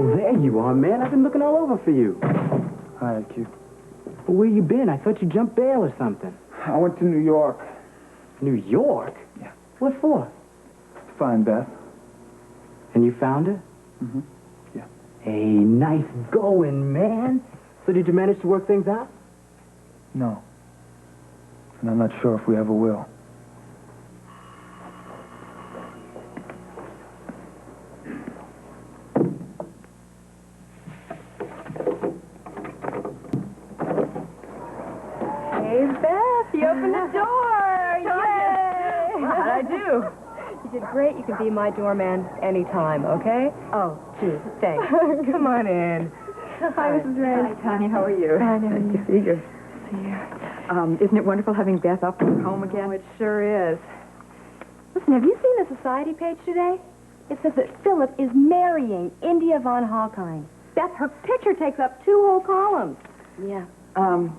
Well, there you are, man. I've been looking all over for you. Hi, IQ. Well, where you been? I thought you jumped bail or something. I went to New York. New York? Yeah. What for? To find Beth. And you found her? Mm-hmm. Yeah. Hey, nice going, man. So did you manage to work things out? No. And I'm not sure if we ever will. Hey, Beth, you opened the door. Yay! How'd I do? You did great. You can be my doorman anytime, okay? Oh, gee, thanks. Come on in. Hi, Mrs. Red. Hi, Tanya. How are you? Fine, how are you? See you. Isn't it wonderful having Beth up and home again? Oh, it sure is. Listen, have you seen the society page today? It says that Philip is marrying India von Hawkine. Beth, her picture takes up 2 whole columns. Yeah.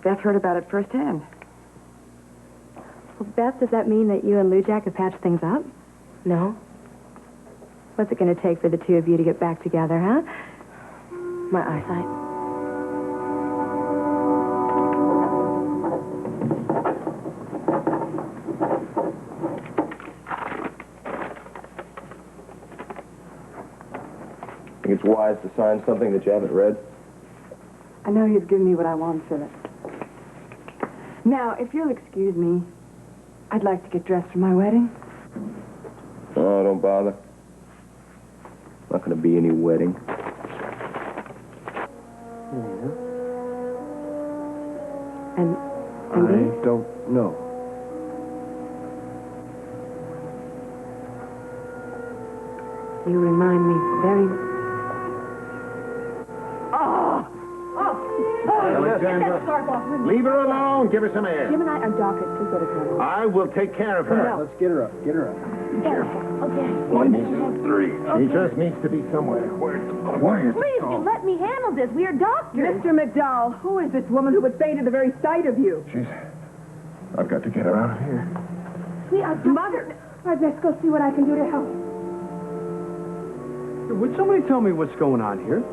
Beth heard about it firsthand. Well, Beth, does that mean that you and Lou Jack have patched things up? No. What's it going to take for the two of you to get back together, huh? My eyesight. Think it's wise to sign something that you haven't read? I know you've given me what I want, Philip. Now, if you'll excuse me, I'd like to get dressed for my wedding. Oh, don't bother. Not going to be any wedding. And I don't know. you remind me very... Alexandra, leave her alone. Give her some air. Jim and I are doctors. Please go to her. I will take care of her. Let's get her up. Get her up. Okay. 1, 2, 3. She just needs to be somewhere. Where's the quiet? Please, let me handle this. We are doctors. Mr. McDowell, who is this woman who would faint at the very sight of you? I've got to get her out of here. We are Mother! I'd best go see what I can do to help. Would somebody tell me what's going on here?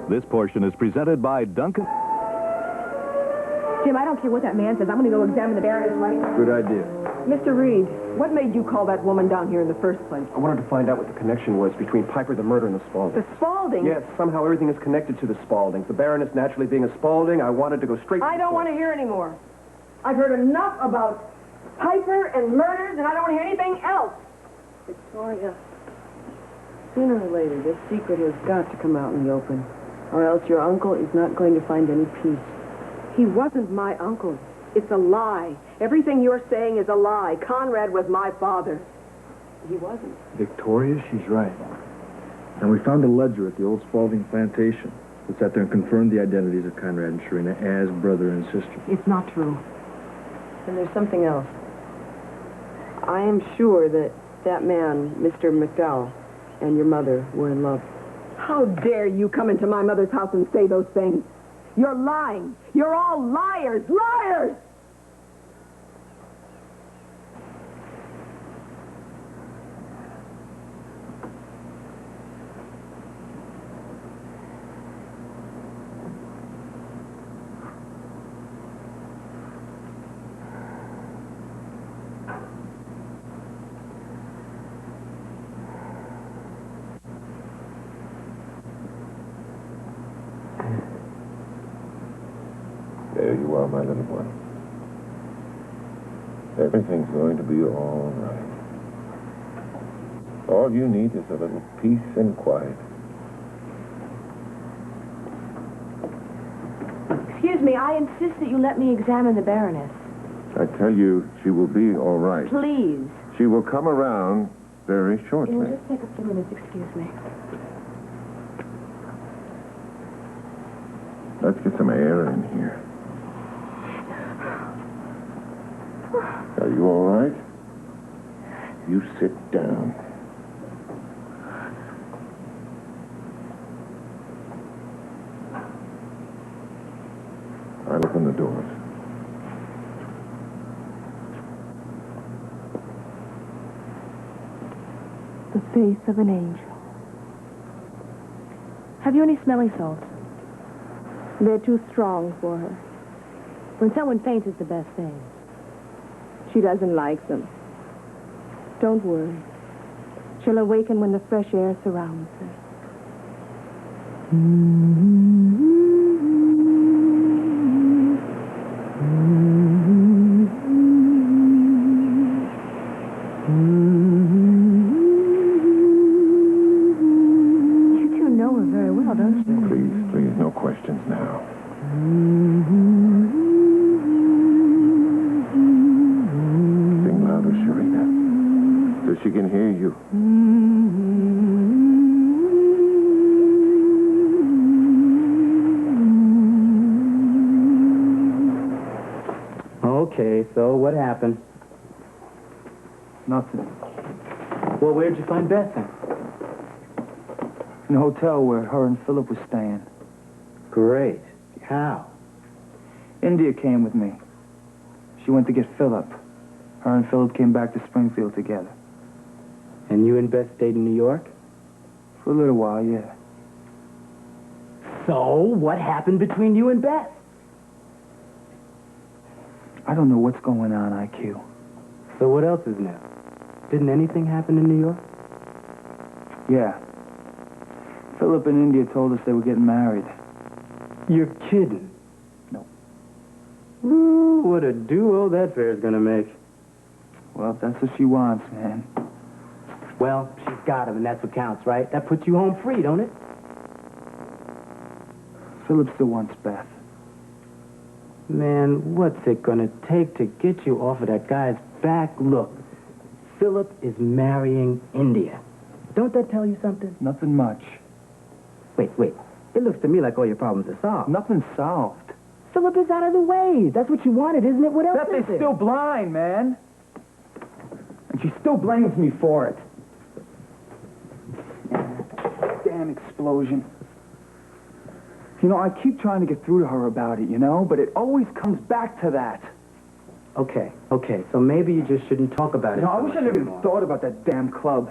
This portion is presented by Duncan. Jim, I don't care what that man says. I'm going to go examine the Baroness right now. Good idea. Mr. Reed, what made you call that woman down here in the first place? I wanted to find out what the connection was between Piper the murder and the Spaulding. The Spaulding? Yes, somehow everything is connected to the Spauldings. The Baroness naturally being a Spaulding, I wanted to go straight to I don't want to hear any more. I've heard enough about Piper and murders, and I don't want to hear anything else. Victoria, sooner or later, this secret has got to come out in the open, or else your uncle is not going to find any peace. He wasn't my uncle. It's a lie. Everything you're saying is a lie. Conrad was my father. He wasn't. Victoria, she's right. And we found a ledger at the old Spaulding plantation that sat there and confirmed the identities of Conrad and Sharina as brother and sister. It's not true. And there's something else. I am sure that that man, Mr. McDowell, and your mother were in love. How dare you come into my mother's house and say those things? You're lying. You're all liars. Liars! There you are, my little one. Everything's going to be all right. All you need is a little peace and quiet. Excuse me, I insist that you let me examine the Baroness. I tell you, she will be all right. Please. She will come around very It will shortly. just take a few minutes, excuse me. Let's get some air in here. Are you all right? You sit down. I'll open the doors. The face of an angel. Have you any smelling salts? They're too strong for her. When someone faints, it's the best thing. She doesn't like them. Don't worry. She'll awaken when the fresh air surrounds her. You two know her very well, don't you? Please, no questions now. Sing louder, Sharita, so she can hear you. Okay, so what happened? Nothing. Well, where'd you find Beth then? In the hotel where her and Philip were staying. Great. How? India came with me. She went to get Philip. Her and Philip came back to Springfield together. And you and Beth stayed in New York? For a little while, yeah. So, what happened between you and Beth? I don't know what's going on, IQ. So what else is new? Didn't anything happen in New York? Yeah. Philip and India told us they were getting married. You're kidding. No. Ooh, what a duo that fair's gonna make. Well, if that's what she wants, man. Well, she's got him, and that's what counts, right? That puts you home free, don't it? Philip still wants Beth. Man, what's it gonna take to get you off of that guy's back? Look, Philip is marrying India. Don't that tell you something? Nothing much. Wait. It looks to me like all your problems are solved. Nothing solved. Philip is out of the way. That's what you wanted, isn't it? What else Beth is is there? still blind, man. And she still blames me for it. Damn explosion. You know, I keep trying to get through to her about it, you know, but it always comes back to that. Okay. So maybe you just shouldn't talk about it. You know, I so wish I much never even anymore. thought about that damn club.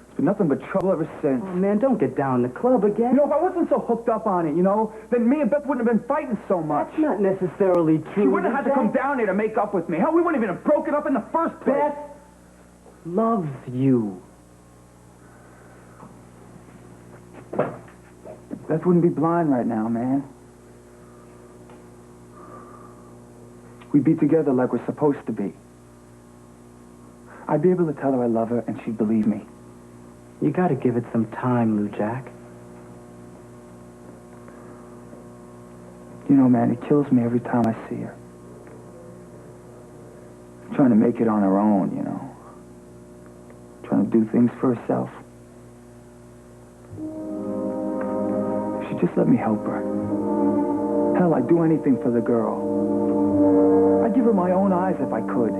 It's been nothing but trouble ever since. Oh, man, don't get down in the club again. You know, if I wasn't so hooked up on it, you know, then me and Beth wouldn't have been fighting so much. That's not necessarily true. She wouldn't have had to come down here to make up with me. Hell, we wouldn't even have broken up in the first place. Beth loves you. Beth wouldn't be blind right now, man. We'd be together like we're supposed to be. I'd be able to tell her I love her, and she'd believe me. You gotta give it some time, Lou Jack. You know, man, it kills me every time I see her. Trying to make it on her own, you know. Trying to do things for herself. If she'd just let me help her. Hell, I'd do anything for the girl. I'd give her my own eyes if I could.